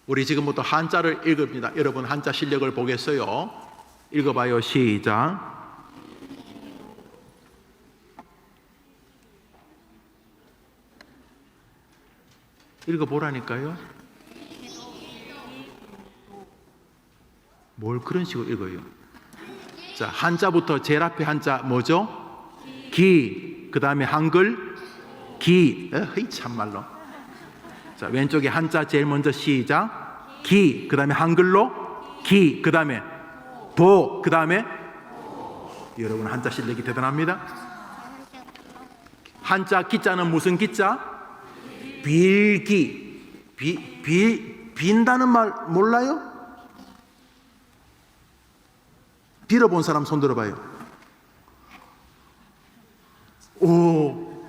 우리 지금부터 한자를 읽읍니다. 여러분 한자 실력을 보겠어요. 읽어봐요. 시작. 읽어보라니까요. 뭘 그런 식으로 읽어요? 자, 한자부터 제일 앞에 한자 뭐죠? 기. 그 다음에 한글 기. 참말로. 자, 왼쪽에 한자 제일 먼저 시작. 기. 그 다음에 한글로 기. 그 다음에 도. 그 다음에 여러분 한자 실력이 대단합니다. 한자 기자는 무슨 기자? 빌기. 빈다는 말 몰라요? 빌어본 사람 손 들어봐요. 오,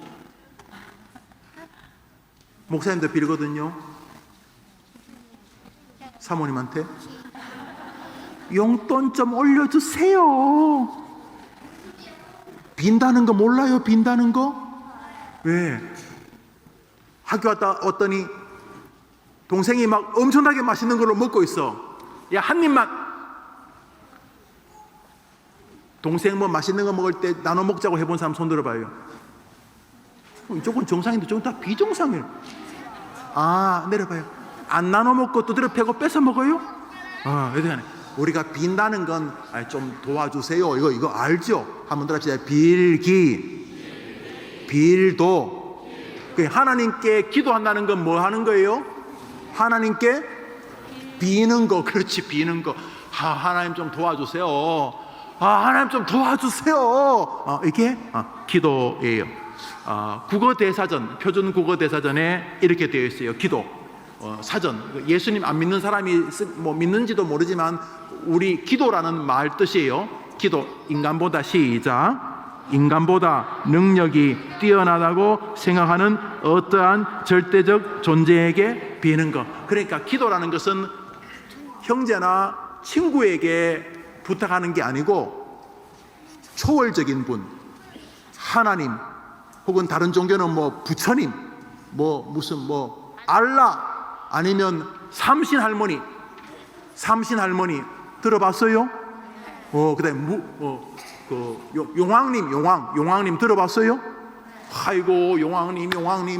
목사님도 빌거든요. 사모님한테 용돈 좀 올려주세요. 빈다는 거 몰라요? 빈다는 거? 왜? 학교 갔다 왔더니 동생이 막 엄청나게 맛있는 걸로 먹고 있어. 야, 한 입만. 동생 뭐 맛있는 거 먹을 때 나눠 먹자고 해본 사람 손 들어봐요. 이쪽은 정상인데 저건 다 비정상이에요. 아, 내려봐요. 안 나눠 먹고 두드려 패고 뺏어 먹어요? 이렇게 우리가 빈다는 건 좀 도와주세요. 이거 알죠? 한번 들어봅시다. 빌기, 빌도. 하나님께 기도한다는 건 뭐 하는 거예요? 하나님께 비는 거. 그렇지, 비는 거. 하나님 좀 도와주세요. 하나님 좀 도와주세요. 이게 기도예요. 국어 대사전, 표준 국어 대사전에 이렇게 되어 있어요. 기도 사전. 예수님 안 믿는 사람이 뭐 믿는지도 모르지만 우리 기도라는 말 뜻이에요. 기도. 인간보다 시작. 인간보다 능력이 뛰어나다고 생각하는 어떠한 절대적 존재에게 비는 것. 그러니까 기도라는 것은 형제나 친구에게 부탁하는 게 아니고 초월적인 분, 하나님, 혹은 다른 종교는 뭐 부처님, 뭐 무슨 뭐 알라, 아니면 삼신 할머니 들어봤어요? 그다음에 용왕님 들어봤어요? 아이고, 용왕님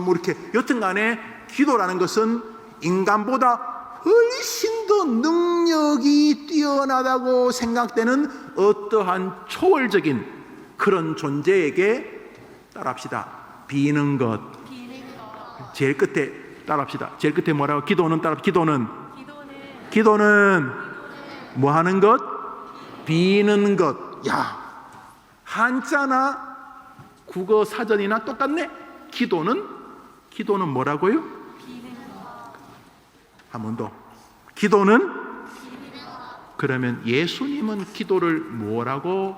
뭐 이렇게. 여튼간에 기도라는 것은 인간보다 훨씬 더 능력이 뛰어나다고 생각되는 어떠한 초월적인 그런 존재에게 따라합시다. 비는 것. 제일 끝에 따라합시다. 제일 끝에 뭐라고? 기도는 뭐 하는 것? 비는 것. 야, 한자나 국어 사전이나 똑같네. 기도는 뭐라고요? 한 번 더. 기도는? 그러면 예수님은 기도를 뭐라고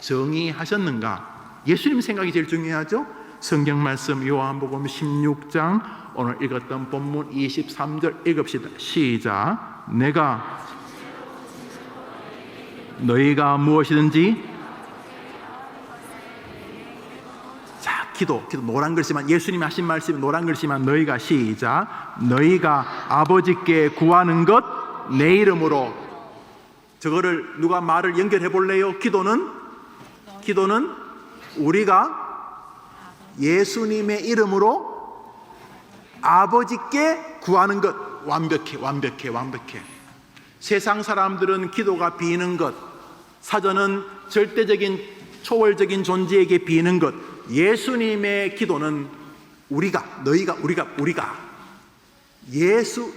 정의하셨는가? 예수님 생각이 제일 중요하죠. 성경 말씀 요한복음 16장 오늘 읽었던 본문 23절 읽읍시다. 시작. 내가 너희가 무엇이든지, 자, 기도 노란 글씨만, 예수님이 하신 말씀 노란 글씨만, 너희가, 시작. 너희가 아버지께 구하는 것 내 이름으로. 저거를 누가 말을 연결해 볼래요? 기도는 우리가 예수님의 이름으로 아버지께 구하는 것. 완벽해. 세상 사람들은 기도가 비는 것, 사전은 절대적인 초월적인 존재에게 비는 것. 예수님의 기도는 우리가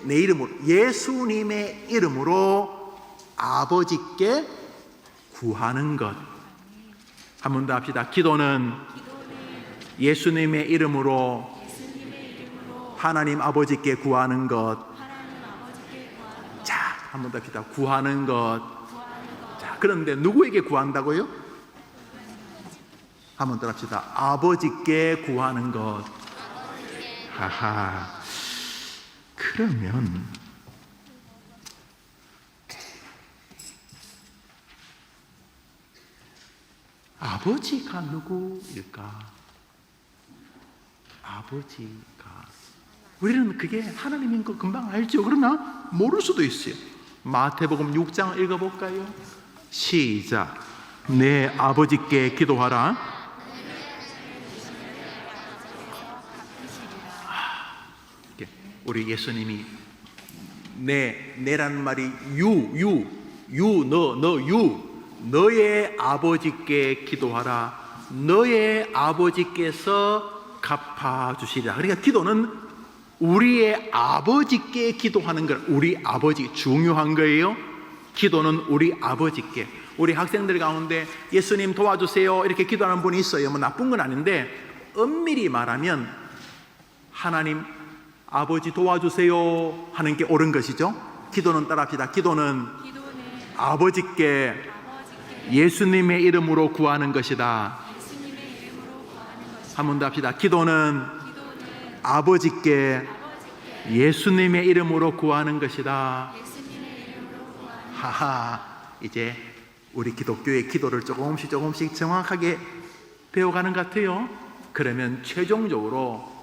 내 이름으로, 예수님의 이름으로 아버지께 구하는 것. 한 번 더 합시다. 기도는 예수님의 이름으로 하나님 아버지께 구하는 것. 자, 한 번 더 합시다. 구하는 것. 자, 그런데 누구에게 구한다고요? 한 번 더 합시다. 아버지께 구하는 것. 하하. 그러면 아버지가 누구일까? 아버지가 우리는 그게 하나님인 거 금방 알죠. 그러나 모를 수도 있어요. 마태복음 6장 읽어볼까요? 시작. 내 아버지께 기도하라. 우리 예수님이 내라는 말이 너의 아버지께 기도하라. 너의 아버지께서 갚아주시리라. 그러니까 기도는 우리의 아버지께 기도하는 것. 우리 아버지 중요한 거예요. 기도는 우리 아버지께. 우리 학생들 가운데 예수님 도와주세요 이렇게 기도하는 분이 있어요. 뭐 나쁜 건 아닌데 엄밀히 말하면 하나님 아버지 도와주세요 하는 게 옳은 것이죠. 기도는 따라합시다. 기도는 아버지께 예수님의 이름으로 구하는 것이다. 한 번 더 합시다. 기도는 아버지께 예수님의 이름으로 구하는 것이다. 하하, 이제 우리 기독교의 기도를 조금씩 정확하게 배워가는 것 같아요. 그러면 최종적으로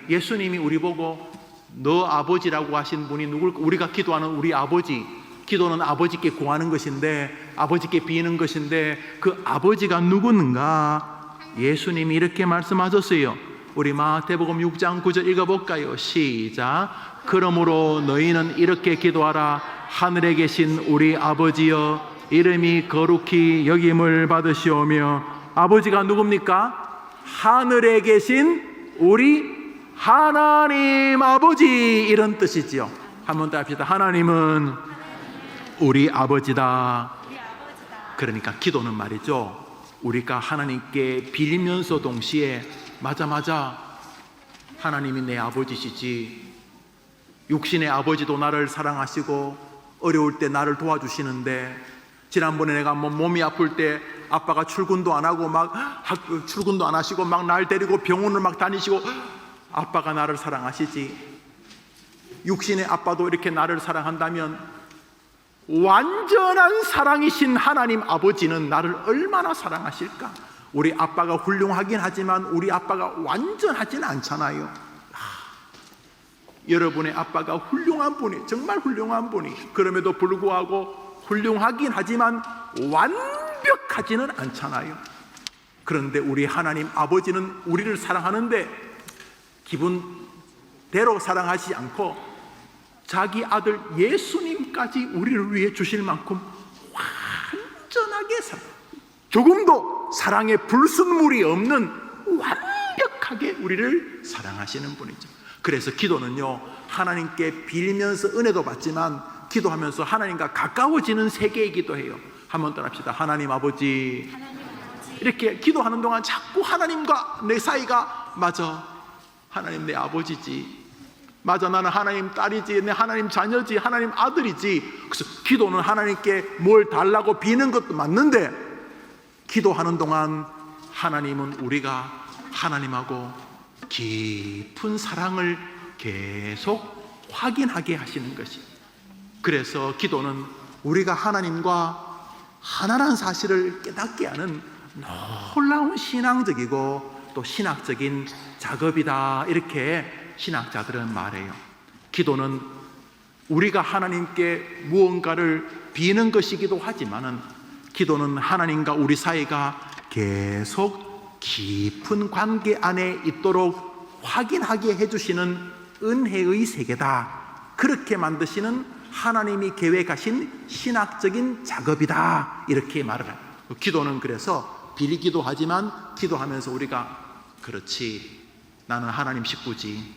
예수님이 우리 보고 너 아버지라고 하신 분이 누굴까? 우리가 기도하는 우리 아버지. 기도는 아버지께 구하는 것인데, 아버지께 비는 것인데, 그 아버지가 누구는가? 예수님이 이렇게 말씀하셨어요. 우리 마태복음 6장 9절 읽어볼까요? 시작. 그러므로 너희는 이렇게 기도하라. 하늘에 계신 우리 아버지여, 이름이 거룩히 여김을 받으시오며. 아버지가 누굽니까? 하늘에 계신 우리 하나님 아버지, 이런 뜻이지요. 한번 더 합시다. 하나님은 우리 아버지다. 그러니까 기도는 말이죠, 우리가 하나님께 빌면서 동시에 맞아 하나님이 내 아버지시지. 육신의 아버지도 나를 사랑하시고 어려울 때 나를 도와주시는데, 지난번에 내가 몸이 아플 때 아빠가 출근도 안 하고 출근도 안 하시고 막 날 데리고 병원을 막 다니시고, 아빠가 나를 사랑하시지. 육신의 아빠도 이렇게 나를 사랑한다면 완전한 사랑이신 하나님 아버지는 나를 얼마나 사랑하실까? 우리 아빠가 훌륭하긴 하지만 우리 아빠가 완전하진 않잖아요. 여러분의 아빠가 훌륭한 분이, 정말 훌륭한 분이, 그럼에도 불구하고 훌륭하긴 하지만 완벽하지는 않잖아요. 그런데 우리 하나님 아버지는 우리를 사랑하는데 기분대로 사랑하지 않고 자기 아들 예수님까지 우리를 위해 주실 만큼 완전하게 조금도 사랑의 불순물이 없는 완벽하게 우리를 사랑하시는 분이죠. 그래서 기도는요, 하나님께 빌면서 은혜도 받지만 기도하면서 하나님과 가까워지는 세계이기도 해요. 한번 따라합시다. 하나님 아버지. 이렇게 기도하는 동안 자꾸 하나님과 내 사이가, 맞아, 하나님 내 아버지지, 맞아, 나는 하나님 딸이지, 내 하나님 자녀지, 하나님 아들이지. 그래서 기도는 하나님께 뭘 달라고 비는 것도 맞는데, 기도하는 동안 하나님은 우리가 하나님하고 깊은 사랑을 계속 확인하게 하시는 것이. 그래서 기도는 우리가 하나님과 하나라는 사실을 깨닫게 하는 놀라운 신앙적이고 또 신학적인 작업이다, 이렇게 신학자들은 말해요. 기도는 우리가 하나님께 무언가를 비는 것이기도 하지만은, 기도는 하나님과 우리 사이가 계속 깊은 관계 안에 있도록 확인하게 해주시는 은혜의 세계다. 그렇게 만드시는 하나님이 계획하신 신학적인 작업이다, 이렇게 말을 해요. 기도는 그래서 빌기도 하지만 기도하면서 우리가, 그렇지, 나는 하나님 식구지,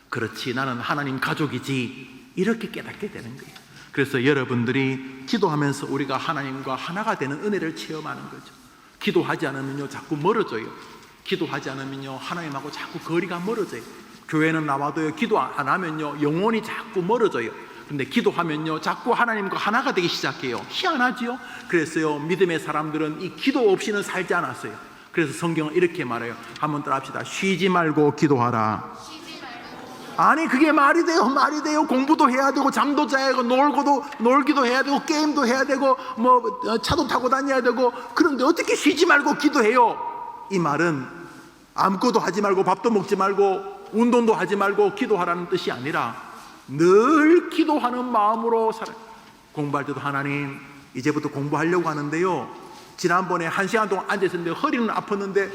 그렇지, 나는 하나님 가족이지, 이렇게 깨닫게 되는 거예요. 그래서 여러분들이 기도하면서 우리가 하나님과 하나가 되는 은혜를 체험하는 거죠. 기도하지 않으면요 자꾸 멀어져요. 기도하지 않으면요 하나님하고 자꾸 거리가 멀어져요. 교회는 나와도요 기도 안 하면요 영혼이 자꾸 멀어져요. 근데 기도하면요 자꾸 하나님과 하나가 되기 시작해요. 희한하지요? 그래서요 믿음의 사람들은 이 기도 없이는 살지 않았어요. 그래서 성경은 이렇게 말해요. 한번 따라 합시다. 쉬지 말고 기도하라. 아니 그게 말이 돼요? 말이 돼요? 공부도 해야 되고 잠도 자야 되고 놀기도 해야 되고 게임도 해야 되고 차도 타고 다녀야 되고, 그런데 어떻게 쉬지 말고 기도해요? 이 말은 아무것도 하지 말고 밥도 먹지 말고 운동도 하지 말고 기도하라는 뜻이 아니라 늘 기도하는 마음으로 살아요. 공부할 때도 하나님 이제부터 공부하려고 하는데요, 지난번에 1시간 동안 앉아있었는데 허리는 아팠는데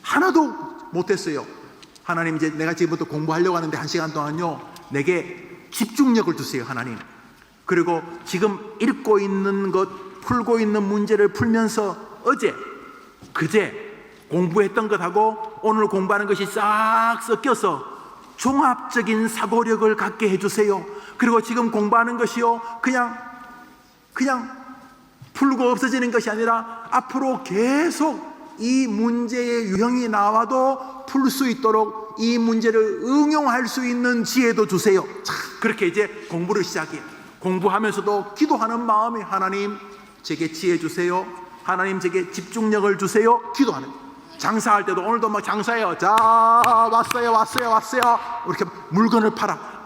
하나도 못했어요. 하나님 이제 내가 지금부터 공부하려고 하는데 1시간 동안요 내게 집중력을 주세요 하나님. 그리고 지금 읽고 있는 것, 풀고 있는 문제를 풀면서 어제 그제 공부했던 것하고 오늘 공부하는 것이 싹 섞여서 종합적인 사고력을 갖게 해주세요. 그리고 지금 공부하는 것이요 그냥 풀고 없어지는 것이 아니라 앞으로 계속 이 문제의 유형이 나와도 풀 수 있도록 이 문제를 응용할 수 있는 지혜도 주세요. 자, 그렇게 이제 공부를 시작해요. 공부하면서도 기도하는 마음이 하나님 제게 지혜 주세요, 하나님 제게 집중력을 주세요. 기도하는 거예요. 장사할 때도 오늘도 막 장사해요. 자, 왔어요. 이렇게 물건을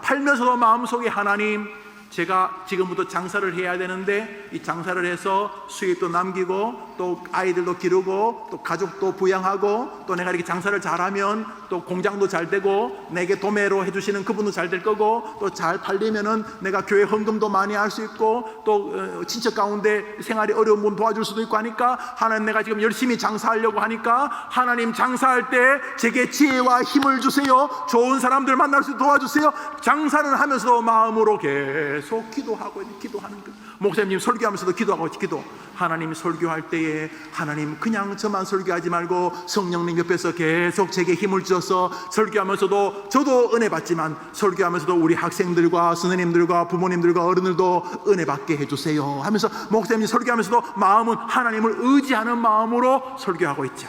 팔면서도 마음속에 하나님 제가 지금부터 장사를 해야 되는데 이 장사를 해서 수입도 남기고 또 아이들도 기르고 또 가족도 부양하고 또 내가 이렇게 장사를 잘하면 또 공장도 잘 되고 내게 도매로 해주시는 그분도 잘 될 거고 또 잘 팔리면은 내가 교회 헌금도 많이 할 수 있고 또 친척 가운데 생활이 어려운 분 도와줄 수도 있고 하니까 하나님 내가 지금 열심히 장사하려고 하니까 하나님 장사할 때 제게 지혜와 힘을 주세요. 좋은 사람들 만날 수 도와주세요. 장사는 하면서도 마음으로 계속 기도하고 기도하는 거. 목사님 설교하면서도 기도하고 기도. 하나님 설교할 때에 하나님 그냥 저만 설교하지 말고 성령님 옆에서 계속 제게 힘을 주셔서 설교하면서도 저도 은혜 받지만 설교하면서도 우리 학생들과 선생님들과 부모님들과 어른들도 은혜 받게 해주세요 하면서 목사님 설교하면서도 마음은 하나님을 의지하는 마음으로 설교하고 있죠.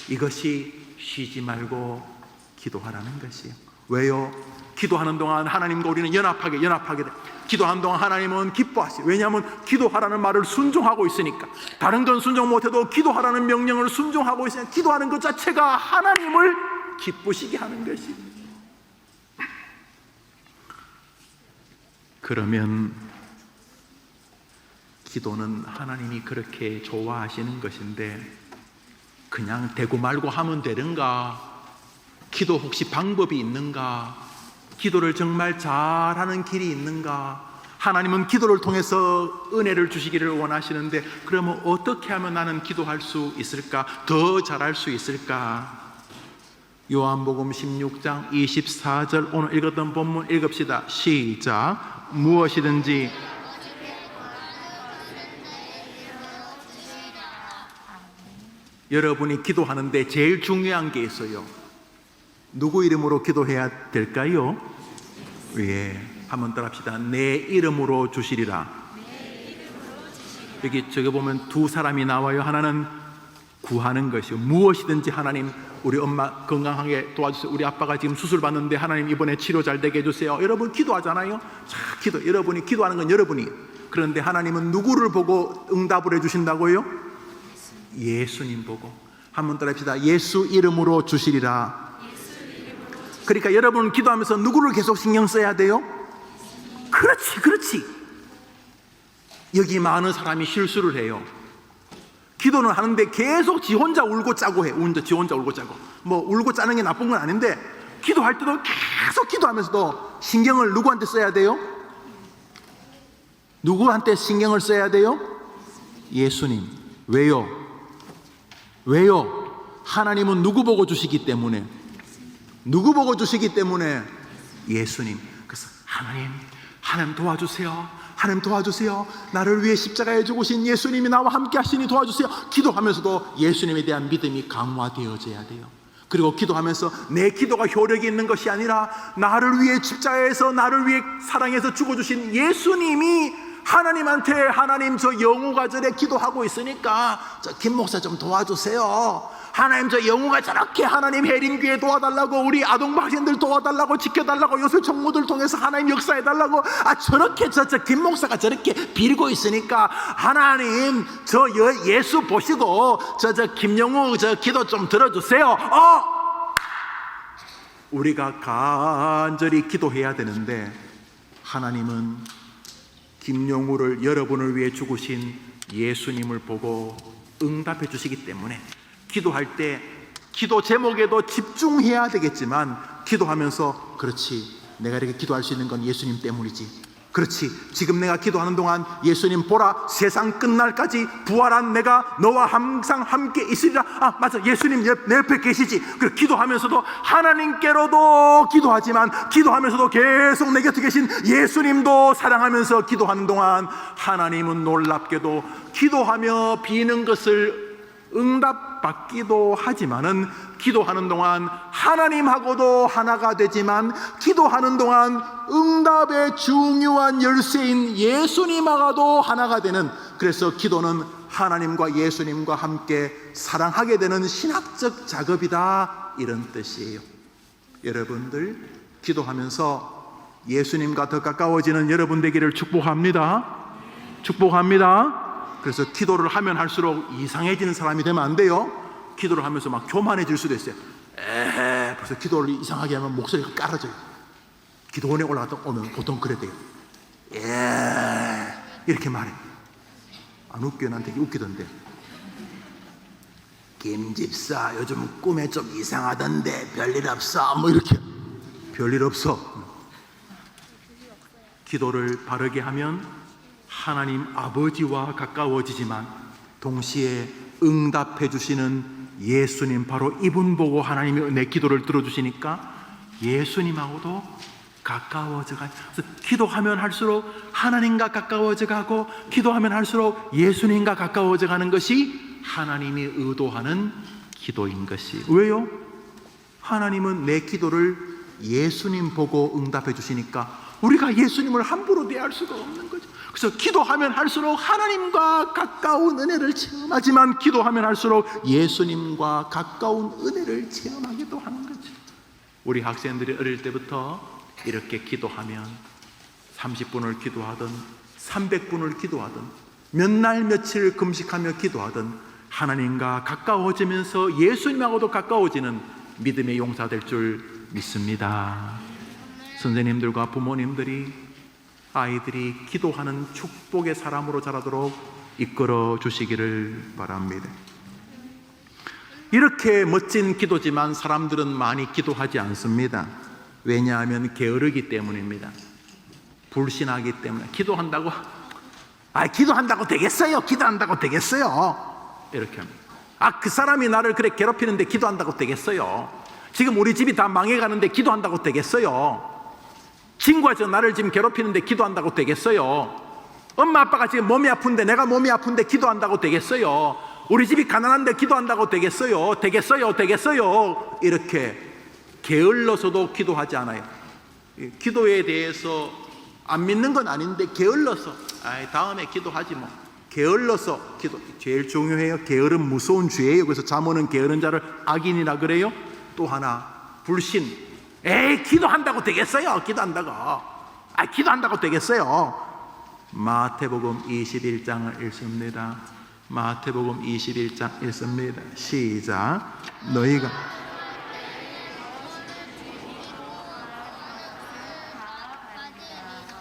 이것이 쉬지 말고 기도하라는 것이에요. 왜요? 기도하는 동안 하나님과 우리는 연합하게 돼. 기도하는 동안 하나님은 기뻐하세요. 왜냐하면 기도하라는 말을 순종하고 있으니까. 다른 건 순종 못해도 기도하라는 명령을 순종하고 있으니까 기도하는 것 자체가 하나님을 기쁘시게 하는 것입니다. 그러면 기도는 하나님이 그렇게 좋아하시는 것인데 그냥 대고 말고 하면 되는가? 기도 혹시 방법이 있는가? 기도를 정말 잘하는 길이 있는가? 하나님은 기도를 통해서 은혜를 주시기를 원하시는데 그러면 어떻게 하면 나는 기도할 수 있을까? 더 잘할 수 있을까? 요한복음 16장 24절 오늘 읽었던 본문 읽읍시다. 시작. 무엇이든지 여러분이 기도하는데 제일 중요한 게 있어요. 누구 이름으로 기도해야 될까요? 예, 한번 따라합시다. 내 이름으로 주시리라. 여기 저기 보면 두 사람이 나와요. 하나는 구하는 것이요. 무엇이든지 하나님 우리 엄마 건강하게 도와주세요. 우리 아빠가 지금 수술 받는데 하나님 이번에 치료 잘 되게 해주세요. 여러분 기도하잖아요. 자, 기도. 여러분이 기도하는 건 여러분이. 그런데 하나님은 누구를 보고 응답을 해주신다고요? 예수님 보고. 한번 따라합시다. 예수 이름으로 주시리라. 그러니까 여러분 기도하면서 누구를 계속 신경 써야 돼요? 그렇지. 여기 많은 사람이 실수를 해요. 기도는 하는데 계속 지 혼자 울고 짜고 해. 지 혼자 울고 짜고. 뭐 울고 짜는 게 나쁜 건 아닌데 기도할 때도 계속 기도하면서도 신경을 누구한테 써야 돼요? 누구한테 신경을 써야 돼요? 예수님. 왜요? 하나님은 누구 보고 주시기 때문에. 누구 보고 주시기 때문에? 예수님. 그래서 하나님 도와주세요. 나를 위해 십자가에 죽으신 예수님이 나와 함께 하시니 도와주세요. 기도하면서도 예수님에 대한 믿음이 강화되어져야 돼요. 그리고 기도하면서 내 기도가 효력이 있는 것이 아니라 나를 위해 십자가에서 나를 위해 사랑해서 죽어주신 예수님이 하나님한테 하나님 저 영우가 저래 기도하고 있으니까 저 김 목사 좀 도와주세요. 하나님 저 영우가 저렇게 하나님 혜린교회 도와달라고 우리 아동부 학생들 도와달라고 지켜달라고 요새 총무들 통해서 하나님 역사해달라고 저렇게 저 김 목사가 저렇게 빌고 있으니까 하나님 저 예수 보시고 저 김영우 저 기도 좀 들어주세요. 우리가 간절히 기도해야 되는데 하나님은 김영우를 여러분을 위해 죽으신 예수님을 보고 응답해 주시기 때문에 기도할 때 기도 제목에도 집중해야 되겠지만 기도하면서 그렇지, 내가 이렇게 기도할 수 있는 건 예수님 때문이지. 그렇지, 지금 내가 기도하는 동안 예수님 보라, 세상 끝날까지 부활한 내가 너와 항상 함께 있으리라. 아 맞아, 예수님 내 옆에 계시지. 그래, 기도하면서도 하나님께로도 기도하지만 기도하면서도 계속 내 곁에 계신 예수님도 사랑하면서 기도하는 동안 하나님은 놀랍게도 기도하며 비는 것을 응답받기도 하지만은 기도하는 동안 하나님하고도 하나가 되지만 기도하는 동안 응답의 중요한 열쇠인 예수님하고도 하나가 되는, 그래서 기도는 하나님과 예수님과 함께 사랑하게 되는 신학적 작업이다, 이런 뜻이에요. 여러분들 기도하면서 예수님과 더 가까워지는 여러분 되기를 축복합니다. 축복합니다. 그래서 기도를 하면 할수록 이상해지는 사람이 되면 안 돼요. 기도를 하면서 막 교만해질 수도 있어요. 에헤, 벌써 기도를 이상하게 하면 목소리가 깔아져요. 기도원에 올라갔다 오면 보통 그래 돼요. 예, 이렇게 말해. 안 웃겨요? 난 되게 웃기던데. 김집사 요즘 꿈에 좀 이상하던데 별일 없어? 뭐 이렇게. 별일 없어. 기도를 바르게 하면 하나님 아버지와 가까워지지만 동시에 응답해 주시는 예수님, 바로 이분 보고 하나님이 내 기도를 들어주시니까 예수님하고도 가까워져 가요. 그래서 기도하면 할수록 하나님과 가까워져 가고 기도하면 할수록 예수님과 가까워져 가는 것이 하나님이 의도하는 기도인 것이. 왜요? 하나님은 내 기도를 예수님 보고 응답해 주시니까 우리가 예수님을 함부로 대할 수가 없는 거죠. 그래서 기도하면 할수록 하나님과 가까운 은혜를 체험하지만 기도하면 할수록 예수님과 가까운 은혜를 체험하기도 하는 거죠. 우리 학생들이 어릴 때부터 이렇게 기도하면 30분을 기도하든 300분을 기도하든 몇 날 며칠 금식하며 기도하든 하나님과 가까워지면서 예수님하고도 가까워지는 믿음의 용사 될 줄 믿습니다. 선생님들과 부모님들이 아이들이 기도하는 축복의 사람으로 자라도록 이끌어 주시기를 바랍니다. 이렇게 멋진 기도지만 사람들은 많이 기도하지 않습니다. 왜냐하면 게으르기 때문입니다. 불신하기 때문에. 기도한다고 되겠어요? 기도한다고 되겠어요? 이렇게 합니다. 그 사람이 나를 그래 괴롭히는데 기도한다고 되겠어요? 지금 우리 집이 다 망해가는데 기도한다고 되겠어요? 친구가 나를 지금 괴롭히는데 기도한다고 되겠어요? 엄마 아빠가 지금 몸이 아픈데 내가 몸이 아픈데 기도한다고 되겠어요? 우리 집이 가난한데 기도한다고 되겠어요? 되겠어요? 이렇게 게을러서도 기도하지 않아요. 기도에 대해서 안 믿는 건 아닌데 게을러서 다음에 기도하지 뭐. 게을러서 기도 제일 중요해요. 게으름 무서운 죄예요. 그래서 잠언은 게으른 자를 악인이라 그래요. 또 하나 불신. 기도한다고 되겠어요? 기도한다고 되겠어요? 마태복음 21장을 읽습니다. 마태복음 21장 읽습니다. 시작. 너희가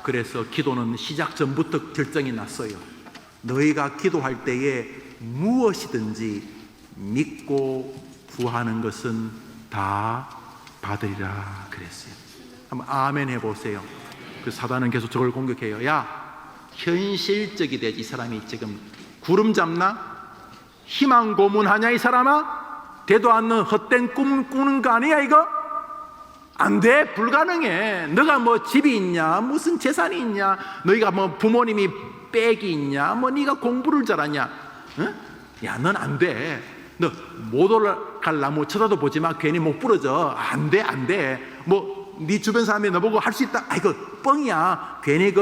그래서 기도는 시작 전부터 결정이 났어요. 너희가 기도할 때에 무엇이든지 믿고 구하는 것은 다 받으리라 그랬어요. 한번 아멘 해보세요. 그 사단은 계속 저걸 공격해요. 야, 현실적이 되지. 이 사람이 지금 구름 잡나? 희망 고문하냐 이 사람아? 되도 않는 헛된 꿈 꾸는 거 아니야 이거? 안 돼, 불가능해. 너가 뭐 집이 있냐, 무슨 재산이 있냐, 너희가 뭐 부모님이 빽이 있냐, 뭐 네가 공부를 잘하냐, 응? 야, 넌 안 돼. 너 못 올라갈 나무 쳐다도 보지 마. 괜히 목 부러져. 안 돼. 뭐 네 주변 사람이 너보고 할 수 있다. 이거 뻥이야. 괜히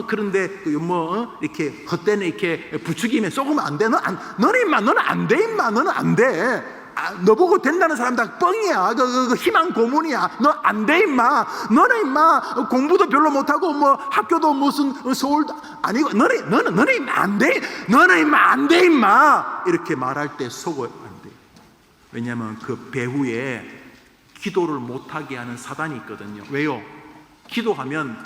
그런데 이렇게 헛된 이렇게 부추기면 속으면 안 돼. 너는 임마, 너는 안 돼 임마. 너는 안 돼. 너보고 된다는 사람 다 뻥이야. 희망 고문이야. 너 안 돼 임마. 너는 임마 공부도 별로 못하고 뭐 학교도 무슨 서울도 아니고 너는 임마 안 돼. 너는 임마 안 돼 임마. 이렇게 말할 때 속어요. 안 돼. 왜냐하면 그 배후에 기도를 못하게 하는 사단이 있거든요. 왜요? 기도하면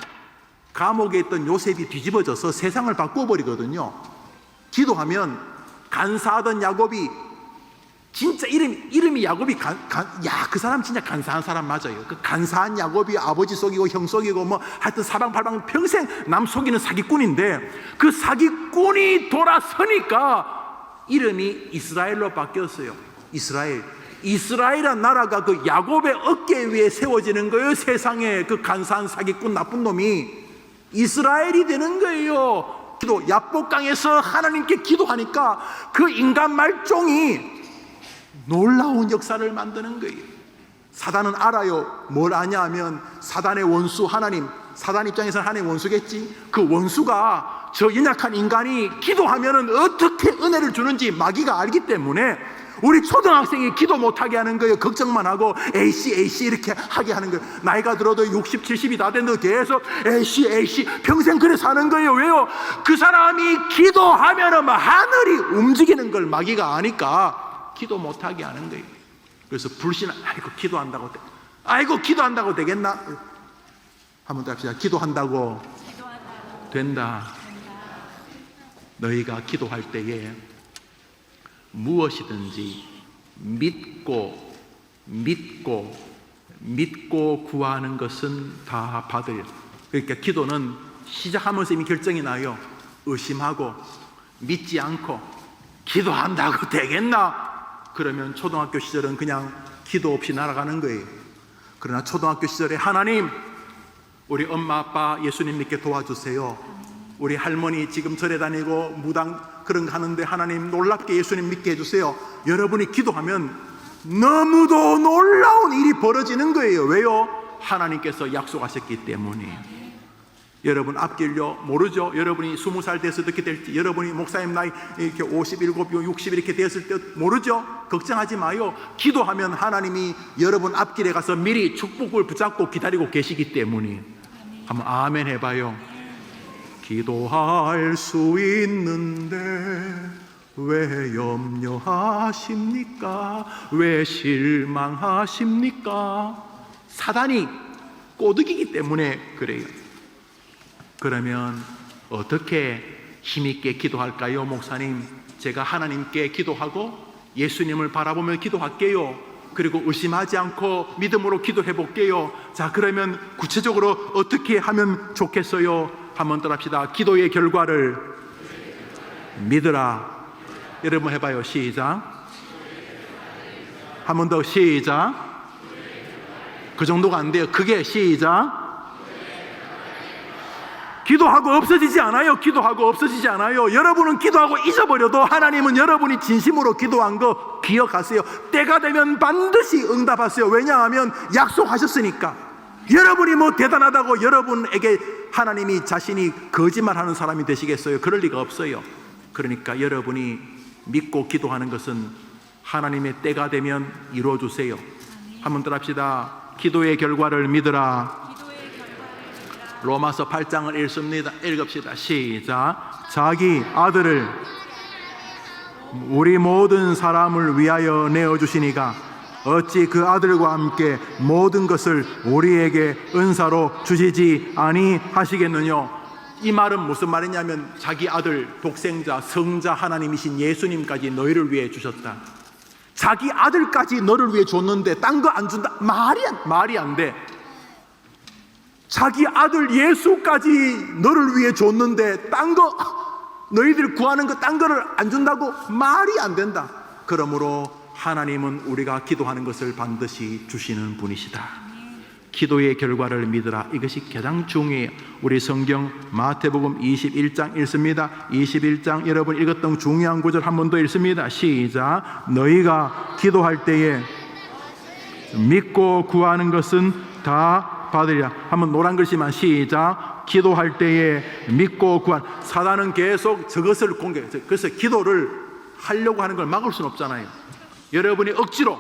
감옥에 있던 요셉이 뒤집어져서 세상을 바꿔버리거든요. 기도하면 간사하던 야곱이 진짜 이름이 야곱이 그 사람 진짜 간사한 사람 맞아요. 그 간사한 야곱이 아버지 속이고 형 속이고 뭐 하여튼 사방팔방 평생 남 속이는 사기꾼인데, 그 사기꾼이 돌아서니까 이름이 이스라엘로 바뀌었어요. 이스라엘이란 나라가 그 야곱의 어깨 위에 세워지는 거예요. 세상에 그 간사한 사기꾼 나쁜 놈이 이스라엘이 되는 거예요. 야복강에서 하나님께 기도하니까 그 인간 말종이 놀라운 역사를 만드는 거예요. 사단은 알아요. 뭘 아냐 하면 사단의 원수 하나님, 사단 입장에서는 하나님의 원수겠지. 그 원수가 저 연약한 인간이 기도하면 어떻게 은혜를 주는지 마귀가 알기 때문에 우리 초등학생이 기도 못하게 하는 거예요. 걱정만 하고 A씨 이렇게 하게 하는 거예요. 나이가 들어도 60, 70이 다 됐는데 계속 A씨 평생 그래 사는 거예요. 왜요? 그 사람이 기도하면 하늘이 움직이는 걸 마귀가 아니까 기도 못하게 하는 거예요. 그래서 불신, 기도한다고 되겠나? 한번 더 합시다. 기도한다고 된다. 너희가 기도할 때에 무엇이든지 믿고 구하는 것은 다 받으려. 그러니까 기도는 시작하면서 이미 결정이 나요. 의심하고 믿지 않고 기도한다고 되겠나? 그러면 초등학교 시절은 그냥 기도 없이 날아가는 거예요. 그러나 초등학교 시절에 하나님, 우리 엄마 아빠 예수님 믿게 도와주세요. 우리 할머니 지금 절에 다니고 무당 그런 거 하는데 하나님 놀랍게 예수님 믿게 해주세요. 여러분이 기도하면 너무도 놀라운 일이 벌어지는 거예요. 왜요? 하나님께서 약속하셨기 때문에. 여러분 앞길요 모르죠. 여러분이 20살 돼서 어떻게 될지, 여러분이 목사님 나이 이렇게 57, 60 이렇게 되었을 때 모르죠. 걱정하지 마요. 기도하면 하나님이 여러분 앞길에 가서 미리 축복을 붙잡고 기다리고 계시기 때문에. 한번 아멘 해봐요. 기도할 수 있는데 왜 염려하십니까? 왜 실망하십니까? 사단이 꼬드기기 때문에 그래요. 그러면 어떻게 힘있게 기도할까요? 목사님, 제가 하나님께 기도하고 예수님을 바라보며 기도할게요. 그리고 의심하지 않고 믿음으로 기도해 볼게요. 자, 그러면 구체적으로 어떻게 하면 좋겠어요? 한번 따라합시다. 기도의 결과를 믿으라. 여러분 해봐요. 시작. 한 번 더. 시작. 그 정도가 안 돼요. 크게. 시작. 기도하고 없어지지 않아요. 기도하고 없어지지 않아요. 여러분은 기도하고 잊어버려도 하나님은 여러분이 진심으로 기도한 거 기억하세요. 때가 되면 반드시 응답하세요. 왜냐하면 약속하셨으니까. 여러분이 뭐 대단하다고 여러분에게 하나님이 자신이 거짓말하는 사람이 되시겠어요? 그럴 리가 없어요. 그러니까 여러분이 믿고 기도하는 것은 하나님의 때가 되면 이루어주세요. 한번 더 합시다. 기도의 결과를 믿으라. 로마서 8장을 읽읍시다. 시작. 자기 아들을 우리 모든 사람을 위하여 내어주시니가 어찌 그 아들과 함께 모든 것을 우리에게 은사로 주시지 아니하시겠느냐. 이 말은 무슨 말이냐면 자기 아들 독생자 성자 하나님이신 예수님까지 너희를 위해 주셨다. 자기 아들까지 너를 위해 줬는데 딴 거 안 준다. 말이 안 돼. 자기 아들 예수까지 너를 위해 줬는데 딴 거, 너희들 구하는 거 딴 거를 안 준다고? 말이 안 된다. 그러므로 하나님은 우리가 기도하는 것을 반드시 주시는 분이시다. 기도의 결과를 믿으라. 이것이 가장 중요해요. 우리 성경 마태복음 21장 읽습니다. 21장 여러분 읽었던 중요한 구절 한 번 더 읽습니다. 시작. 너희가 기도할 때에 믿고 구하는 것은 다 받으리라. 한번 노란 글씨만. 시작. 기도할 때에 믿고 구한. 사단은 계속 저것을 공격해요. 그래서 기도를 하려고 하는 걸 막을 수는 없잖아요. 여러분이 억지로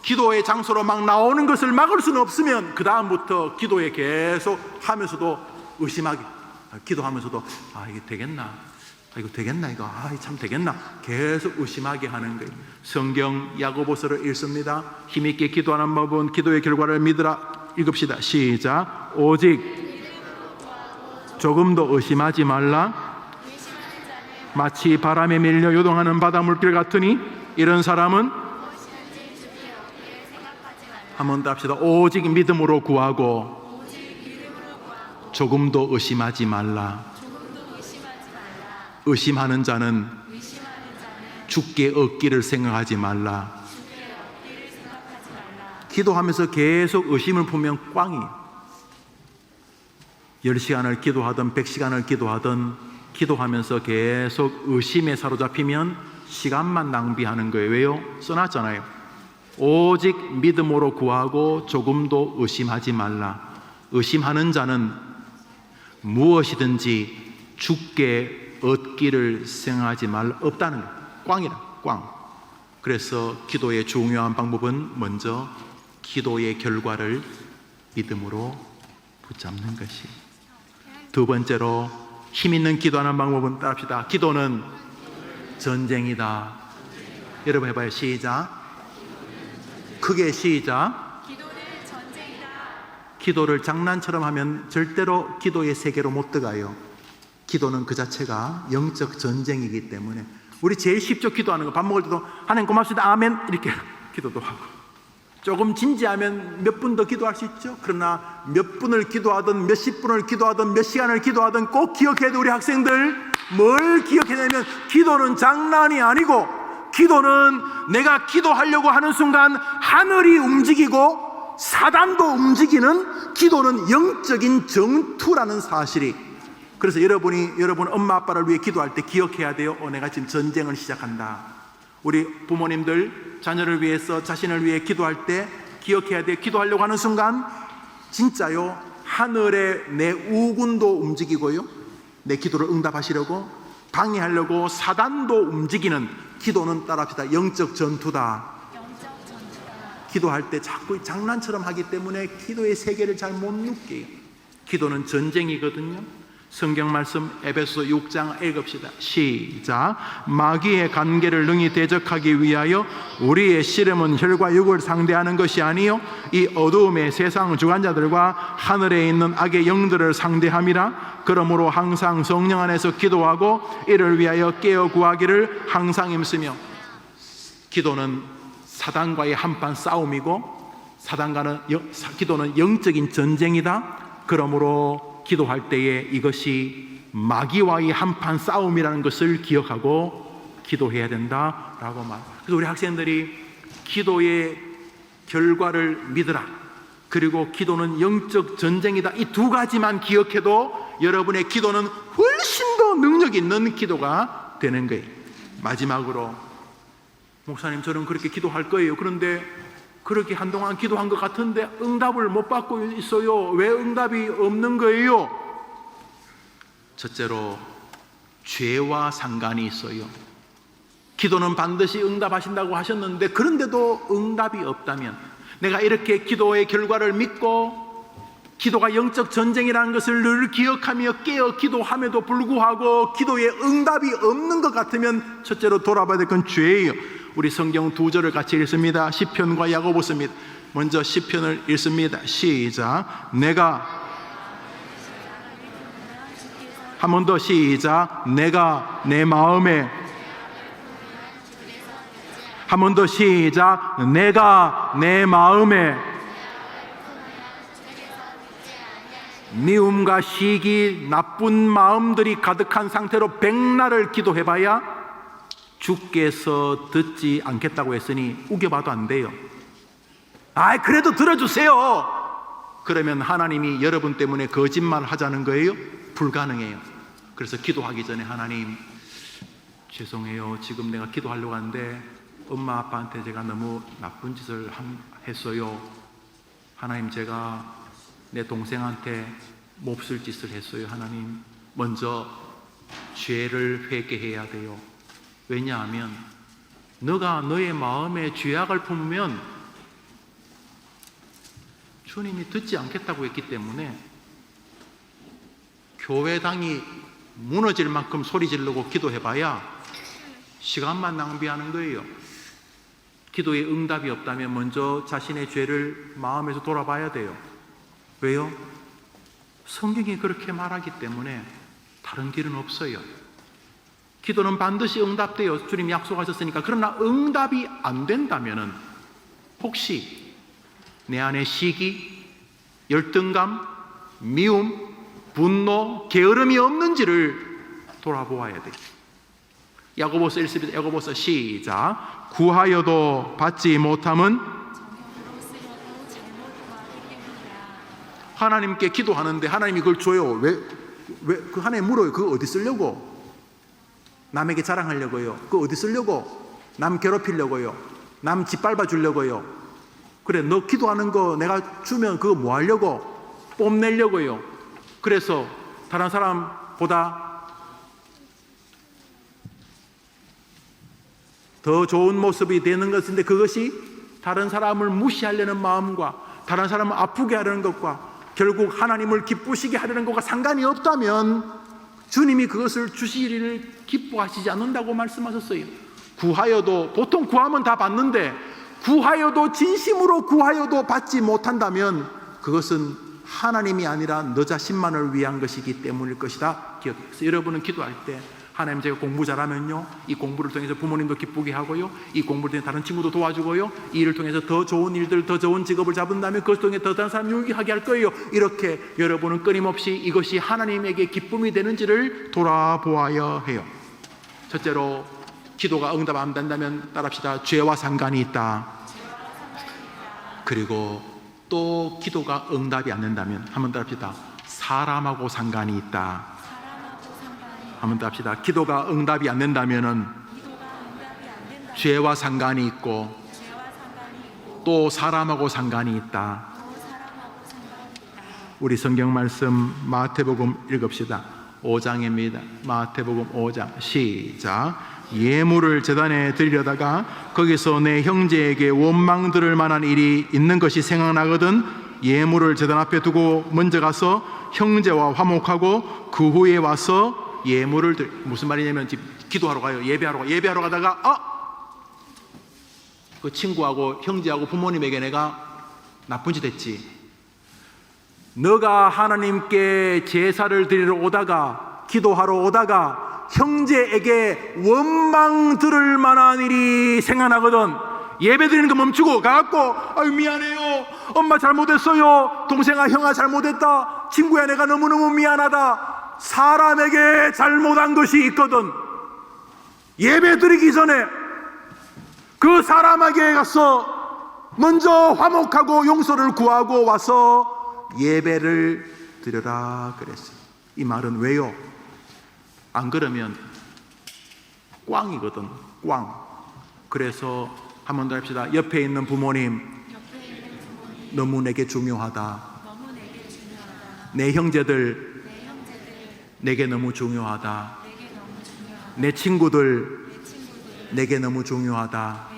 기도의 장소로 막 나오는 것을 막을 수는 없으면 그 다음부터 기도에 계속 하면서도 의심하게, 기도하면서도 이게 되겠나? 이거 되겠나? 이거 참 되겠나? 계속 의심하게 하는 거예요. 성경 야고보서를 읽습니다. 힘있게 기도하는 법은 기도의 결과를 믿으라. 읽읍시다. 시작. 오직 조금도 의심하지 말라. 마치 바람에 밀려 요동하는 바닷물길 같으니 이런 사람은 한번 더 합시다. 오직 믿음으로 구하고 조금도 의심하지 말라. 의심하는 자는 주께 얻기를 생각하지 말라. 기도하면서 계속 의심을 보면 꽝이에요. 10시간을 기도하든 100시간을 기도하든 기도하면서 계속 의심에 사로잡히면 시간만 낭비하는 거예요. 왜요? 써놨잖아요. 오직 믿음으로 구하고 조금도 의심하지 말라. 의심하는 자는 무엇이든지 주께 얻기를 생각하지 말라. 없다는 거예요. 꽝이라, 꽝. 그래서 기도의 중요한 방법은 먼저 기도의 결과를 믿음으로 붙잡는 것이. 두 번째로 힘 있는 기도하는 방법은 따라합시다. 기도는 전쟁이다. 여러분 해봐요. 시작. 크게 시작. 기도는 전쟁이다. 기도를 장난처럼 하면 절대로 기도의 세계로 못 들어가요. 기도는 그 자체가 영적 전쟁이기 때문에 우리 제일 쉽죠. 기도하는 거. 밥 먹을 때도 하나님 고맙습니다. 아멘 이렇게 기도도 하고, 조금 진지하면 몇 분 더 기도할 수 있죠. 그러나 몇 분을 기도하든 몇십 분을 기도하든 몇 시간을 기도하든 꼭 기억해야 돼. 우리 학생들 뭘 기억해야 되냐면 기도는 장난이 아니고, 기도는 내가 기도하려고 하는 순간 하늘이 움직이고 사단도 움직이는, 기도는 영적인 전투라는 사실이. 그래서 여러분 엄마 아빠를 위해 기도할 때 기억해야 돼요. 내가 지금 전쟁을 시작한다. 우리 부모님들 자녀를 위해서, 자신을 위해 기도할 때 기억해야 돼요. 기도하려고 하는 순간 진짜요, 하늘에 내 우군도 움직이고요, 내 기도를 응답하시려고 방해하려고 사단도 움직이는, 기도는 따라합시다. 영적 전투다. 영적 전투다. 기도할 때 자꾸 장난처럼 하기 때문에 기도의 세계를 잘 못 느껴요. 기도는 전쟁이거든요. 성경 말씀 에베소 6장 읽읍시다. 시작. 마귀의 관계를 능히 대적하기 위하여 우리의 씨름은 혈과 육을 상대하는 것이 아니요 이 어두움의 세상 주관자들과 하늘에 있는 악의 영들을 상대함이라. 그러므로 항상 성령 안에서 기도하고 이를 위하여 깨어 구하기를 항상 힘쓰며. 기도는 사단과의 한판 싸움이고, 기도는 영적인 전쟁이다. 그러므로 기도할 때에 이것이 마귀와의 한판 싸움이라는 것을 기억하고 기도해야 된다라고 말합니다. 그래서 우리 학생들이 기도의 결과를 믿으라, 그리고 기도는 영적 전쟁이다, 이 두 가지만 기억해도 여러분의 기도는 훨씬 더 능력 있는 기도가 되는 거예요. 마지막으로, 목사님 저는 그렇게 기도할 거예요. 그런데 그렇게 한동안 기도한 것 같은데 응답을 못 받고 있어요. 왜 응답이 없는 거예요? 첫째로 죄와 상관이 있어요. 기도는 반드시 응답하신다고 하셨는데 그런데도 응답이 없다면, 내가 이렇게 기도의 결과를 믿고 기도가 영적 전쟁이라는 것을 늘 기억하며 깨어 기도함에도 불구하고 기도에 응답이 없는 것 같으면 첫째로 돌아봐야 될 건 죄예요. 우리 성경 두 절을 같이 읽습니다. 시편과 야고보서입니다. 먼저 시편을 읽습니다. 시작. 한 번 더 시작. 내가 내 마음에, 한 번 더 시작. 내가 내 마음에 미움과 시기, 나쁜 마음들이 가득한 상태로 백날을 기도해봐야 주께서 듣지 않겠다고 했으니 우겨봐도 안 돼요. 그래도 들어주세요. 그러면 하나님이 여러분 때문에 거짓말 하자는 거예요? 불가능해요. 그래서 기도하기 전에 하나님 죄송해요. 지금 내가 기도하려고 하는데 엄마 아빠한테 제가 너무 나쁜 짓을 했어요. 하나님 제가 내 동생한테 몹쓸 짓을 했어요. 하나님 먼저 죄를 회개해야 돼요. 왜냐하면 너가 너의 마음에 죄악을 품으면 주님이 듣지 않겠다고 했기 때문에 교회당이 무너질 만큼 소리 지르고 기도해봐야 시간만 낭비하는 거예요. 기도에 응답이 없다면 먼저 자신의 죄를 마음에서 돌아봐야 돼요. 왜요? 성경이 그렇게 말하기 때문에 다른 길은 없어요. 기도는 반드시 응답돼요. 주님이 약속하셨으니까. 그러나 응답이 안 된다면은 혹시 내 안에 시기, 열등감, 미움, 분노, 게으름이 없는지를 돌아보아야 돼. 야고보서 1서 야고보서 시작. 구하여도 받지 못함은 정욕으로 쓰려고 잘못 구하기 때문이라. 하나님께 기도하는데 하나님이 그걸 줘요. 왜 그 하나님 물어요. 그거 어디 쓰려고? 남에게 자랑하려고요? 그거 어디 쓰려고? 남 괴롭히려고요? 남 짓밟아 주려고요? 그래, 너 기도하는 거 내가 주면 그거 뭐 하려고? 뽐내려고요. 그래서 다른 사람보다 더 좋은 모습이 되는 것인데, 그것이 다른 사람을 무시하려는 마음과 다른 사람을 아프게 하려는 것과 결국 하나님을 기쁘시게 하려는 것과 상관이 없다면 주님이 그것을 주시기를 기뻐하시지 않는다고 말씀하셨어요. 구하여도, 보통 구하면 다 받는데 구하여도, 진심으로 구하여도 받지 못한다면 그것은 하나님이 아니라 너 자신만을 위한 것이기 때문일 것이다. 기억해서 여러분은 기도할 때 하나님, 제가 공부 잘하면요, 이 공부를 통해서 부모님도 기쁘게 하고요, 이 공부를 통해 다른 친구도 도와주고요, 이 일을 통해서 더 좋은 일들, 더 좋은 직업을 잡은다면 그것 통해 더 다른 사람 유익하게 할 거예요. 이렇게 여러분은 끊임없이 이것이 하나님에게 기쁨이 되는지를 돌아보아야 해요. 첫째로, 기도가 응답 안 된다면 따라합시다. 죄와 상관이 있다. 그리고 또 기도가 응답이 안 된다면, 한번 따라합시다. 사람하고 상관이 있다. 한번 더 합시다. 기도가 응답이 안 된다면은 죄와 상관이 있고 또 사람하고 상관이 있다. 우리 성경 말씀 마태복음 읽읍시다. 5장입니다. 마태복음 5장 시작. 예물을 제단에 드리려다가 거기서 내 형제에게 원망 들을 만한 일이 있는 것이 생각나거든 예물을 제단 앞에 두고 먼저 가서 형제와 화목하고 그 후에 와서 예물을 무슨 말이냐면, 기도하러 가요. 예배하러 가다가 그 친구하고 형제하고 부모님에게 내가 나쁜 짓 했지. 너가 하나님께 제사를 드리러 오다가, 기도하러 오다가 형제에게 원망 들을 만한 일이 생각나거든 예배 드리는 거 멈추고 가갖고, 아유 미안해요, 엄마 잘못했어요, 동생아 형아 잘못했다, 친구야 내가 너무너무 미안하다. 사람에게 잘못한 것이 있거든 예배 드리기 전에 그 사람에게 가서 먼저 화목하고 용서를 구하고 와서 예배를 드려라 그랬어요. 이 말은 왜요? 안 그러면 꽝이거든, 꽝. 그래서 한번 더 합시다. 옆에 있는 부모님, 너무 내게 중요하다. 내 형제들 내게 너무 중요하다. 내 친구들 내게 너무 중요하다.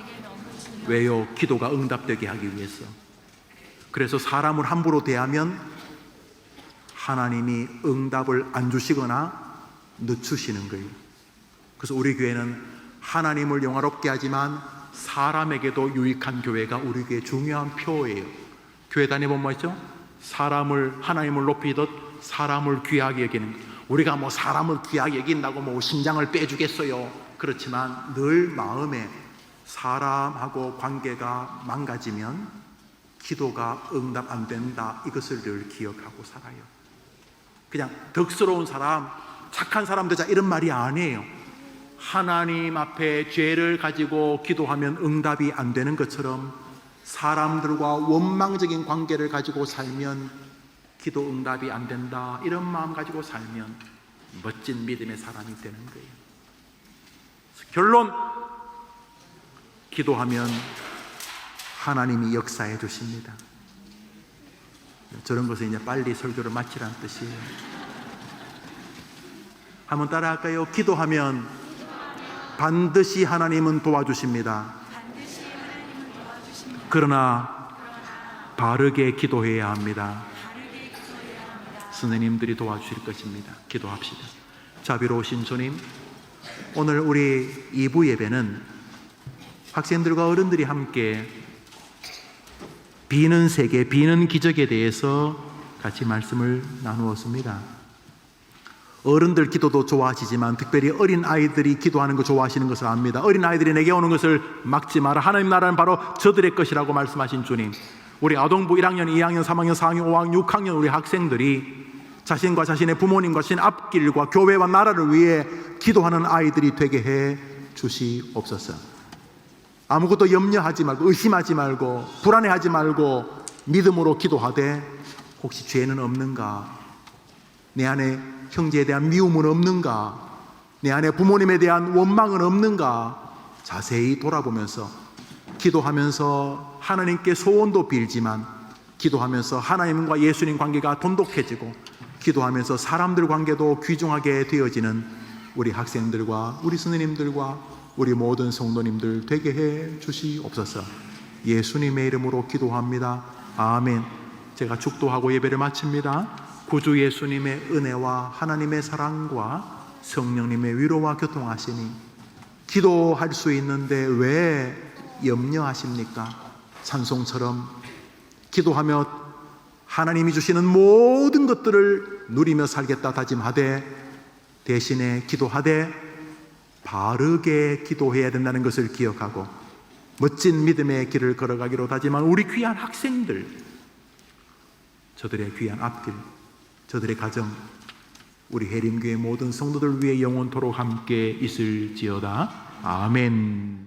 왜요? 기도가 응답되게 하기 위해서. 그래서 사람을 함부로 대하면 하나님이 응답을 안 주시거나 늦추시는 거예요. 그래서 우리 교회는 하나님을 영화롭게 하지만 사람에게도 유익한 교회가 우리 교회의 중요한 표예요. 교회 다니면 뭐죠? 사람을, 하나님을 높이듯 사람을 귀하게 여기는 거예요. 우리가 뭐 사람을 귀하게 여긴다고 뭐 심장을 빼주겠어요? 그렇지만 늘 마음에 사람하고 관계가 망가지면 기도가 응답 안 된다, 이것을 늘 기억하고 살아요. 그냥 덕스러운 사람, 착한 사람 되자 이런 말이 아니에요. 하나님 앞에 죄를 가지고 기도하면 응답이 안 되는 것처럼 사람들과 원망적인 관계를 가지고 살면 기도 응답이 안 된다, 이런 마음 가지고 살면 멋진 믿음의 사람이 되는 거예요. 결론, 기도하면 하나님이 역사해 주십니다. 저런 것은 이제 빨리 설교를 마치라는 뜻이에요. 한번 따라할까요? 기도하면 반드시 하나님은 도와주십니다. 그러나 바르게 기도해야 합니다. 선생님들이 도와주실 것입니다. 기도합시다. 자비로우신 주님, 오늘 우리 2부 예배는 학생들과 어른들이 함께 비는 세계, 비는 기적에 대해서 같이 말씀을 나누었습니다. 어른들 기도도 좋아하시지만 특별히 어린 아이들이 기도하는 거 좋아하시는 것을 압니다. 어린 아이들이 내게 오는 것을 막지 마라. 하나님 나라는 바로 저들의 것이라고 말씀하신 주님, 우리 아동부 1학년, 2학년, 3학년, 4학년, 5학년, 6학년 우리 학생들이 자신과 자신의 부모님과 자신의 앞길과 교회와 나라를 위해 기도하는 아이들이 되게 해 주시옵소서. 아무것도 염려하지 말고 의심하지 말고 불안해하지 말고 믿음으로 기도하되 혹시 죄는 없는가? 내 안에 형제에 대한 미움은 없는가? 내 안에 부모님에 대한 원망은 없는가? 자세히 돌아보면서 기도하면서 하나님께 소원도 빌지만 기도하면서 하나님과 예수님 관계가 돈독해지고 기도하면서 사람들 관계도 귀중하게 되어지는 우리 학생들과 우리 스님들과 우리 모든 성도님들 되게 해 주시옵소서. 예수님의 이름으로 기도합니다. 아멘. 제가 축도하고 예배를 마칩니다. 구주 예수님의 은혜와 하나님의 사랑과 성령님의 위로와 교통하시니 기도할 수 있는데 왜 염려하십니까? 찬송처럼 기도하며 하나님이 주시는 모든 것들을 누리며 살겠다 다짐하되 대신에 기도하되 바르게 기도해야 된다는 것을 기억하고 멋진 믿음의 길을 걸어가기로 다짐한 우리 귀한 학생들, 저들의 귀한 앞길, 저들의 가정, 우리 해림교회 모든 성도들 위해 영원토록 함께 있을지어다. 아멘.